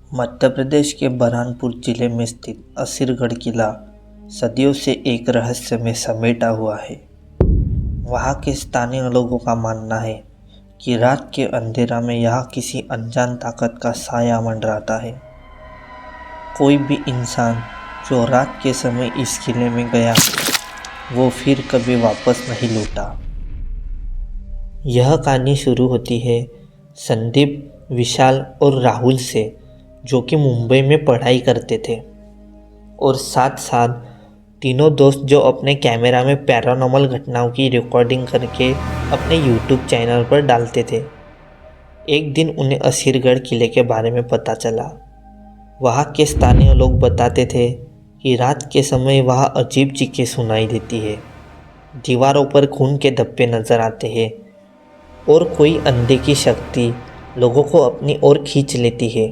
मध्य प्रदेश के बरहानपुर जिले में स्थित असीरगढ़ किला सदियों से एक रहस्य में समेटा हुआ है। वहाँ के स्थानीय लोगों का मानना है कि रात के अंधेरा में यहाँ किसी अनजान ताकत का साया मंडराता है। कोई भी इंसान जो रात के समय इस किले में गया वो फिर कभी वापस नहीं लौटा। यह कहानी शुरू होती है संदीप, विशाल और राहुल से, जो कि मुंबई में पढ़ाई करते थे और साथ साथ तीनों दोस्त जो अपने कैमरा में पैरानॉर्मल घटनाओं की रिकॉर्डिंग करके अपने यूट्यूब चैनल पर डालते थे। एक दिन उन्हें असीरगढ़ किले के बारे में पता चला। वहाँ के स्थानीय लोग बताते थे कि रात के समय वहाँ अजीब चीखें सुनाई देती है, दीवारों पर खून के धब्बे नजर आते हैं और कोई अनदेखी शक्ति लोगों को अपनी ओर खींच लेती है।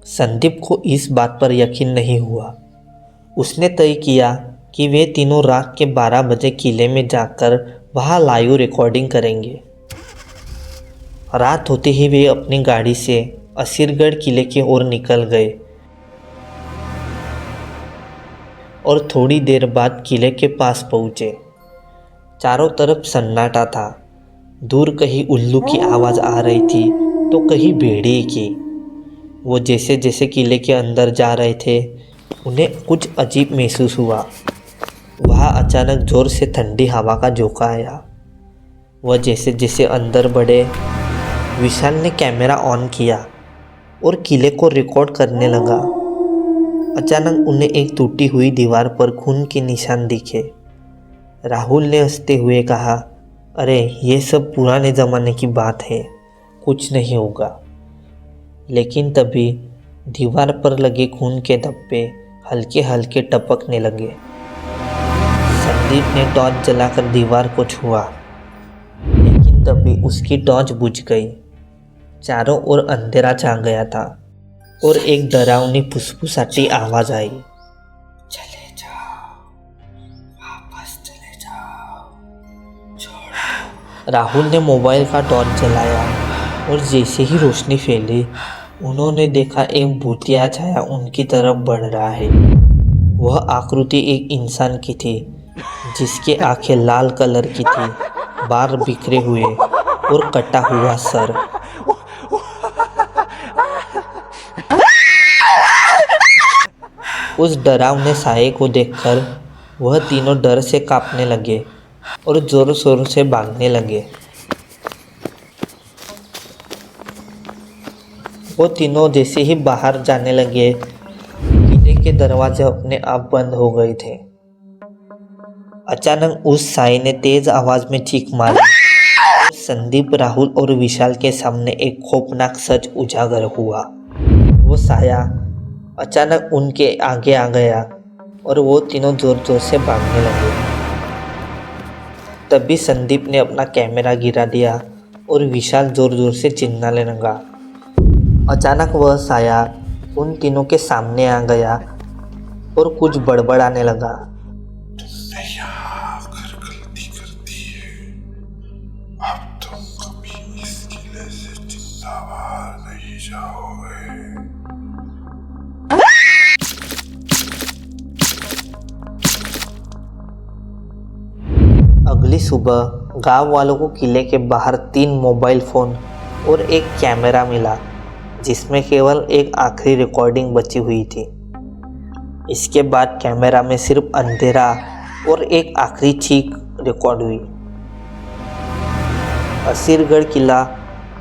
संदीप को इस बात पर यकीन नहीं हुआ। उसने तय किया कि वे तीनों रात के 12 बजे किले में जाकर वहां लाइव रिकॉर्डिंग करेंगे। रात होते ही वे अपनी गाड़ी से असीरगढ़ किले की ओर निकल गए और थोड़ी देर बाद किले के पास पहुंचे। चारों तरफ सन्नाटा था। दूर कहीं उल्लू की आवाज़ आ रही थी तो कहीं भेड़िए की। वो जैसे जैसे किले के अंदर जा रहे थे उन्हें कुछ अजीब महसूस हुआ। वहाँ अचानक ज़ोर से ठंडी हवा का झोंका आया। वह जैसे जैसे अंदर बढ़े, विशाल ने कैमरा ऑन किया और किले को रिकॉर्ड करने लगा। अचानक उन्हें एक टूटी हुई दीवार पर खून के निशान दिखे। राहुल ने हंसते हुए कहा, अरे ये सब पुराने ज़माने की बात है, कुछ नहीं होगा। लेकिन तभी दीवार पर लगे खून के धब्बे हल्के हल्के टपकने लगे। संदीप ने टॉर्च जलाकर दीवार को छुआ, लेकिन तभी उसकी टॉर्च बुझ गई। चारों ओर अंधेरा छा गया था और एक डरावनी फुसफुसाती आवाज़ आई, चले जाओ, वापस चले जाओ, छोड़ो। राहुल ने मोबाइल का टॉर्च जलाया और जैसे ही रोशनी फैली उन्होंने देखा एक भूतिया छाया उनकी तरफ बढ़ रहा है। वह आकृति एक इंसान की थी जिसकी आंखें लाल कलर की थी, बाल बिखरे हुए और कटा हुआ सर। उस डरावने साये को देखकर वह तीनों डर से कांपने लगे और जोर शोर से भागने लगे। वो तीनों जैसे ही बाहर जाने लगे, किले के दरवाजे अपने आप बंद हो गए थे। अचानक उस साये ने तेज आवाज में चीख मारी। संदीप, राहुल और विशाल के सामने एक खौफनाक सच उजागर हुआ। वो साया अचानक उनके आगे आ गया और वो तीनों जोर जोर से भागने लगे। तभी संदीप ने अपना कैमरा गिरा दिया और विशाल जोर जोर से चिल्लाने लगा। अचानक वह साया उन तीनों के सामने आ गया और कुछ बड़बड़ाने लगा। तुमने यहाँ आकर गलती कर दी है। अब तुम कभी इस किले से जिंदा बाहर नहीं जाओगे। अगली सुबह गांव वालों को किले के बाहर 3 मोबाइल फोन और एक कैमरा मिला जिसमें केवल एक आखिरी रिकॉर्डिंग बची हुई थी। इसके बाद कैमरा में सिर्फ अंधेरा और एक आखिरी चीख रिकॉर्ड हुई। असीरगढ़ किला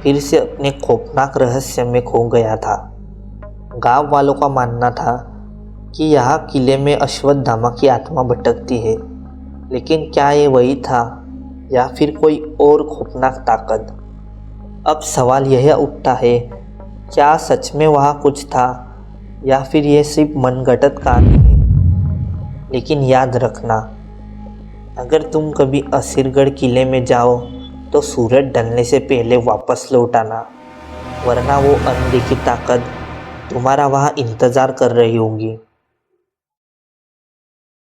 फिर से अपने खौफनाक रहस्य में खो गया था। गांव वालों का मानना था कि यहाँ किले में अश्वत्थामा की आत्मा भटकती है, लेकिन क्या ये वही था या फिर कोई और खौफनाक ताकत? अब सवाल यह उठता है, क्या सच में वहाँ कुछ था या फिर यह सिर्फ मनगढ़ंत कहानी है? लेकिन याद रखना, अगर तुम कभी असीरगढ़ किले में जाओ तो सूरज ढलने से पहले वापस लौट आना, वरना वो अनदेखी ताकत तुम्हारा वहाँ इंतज़ार कर रही होगी।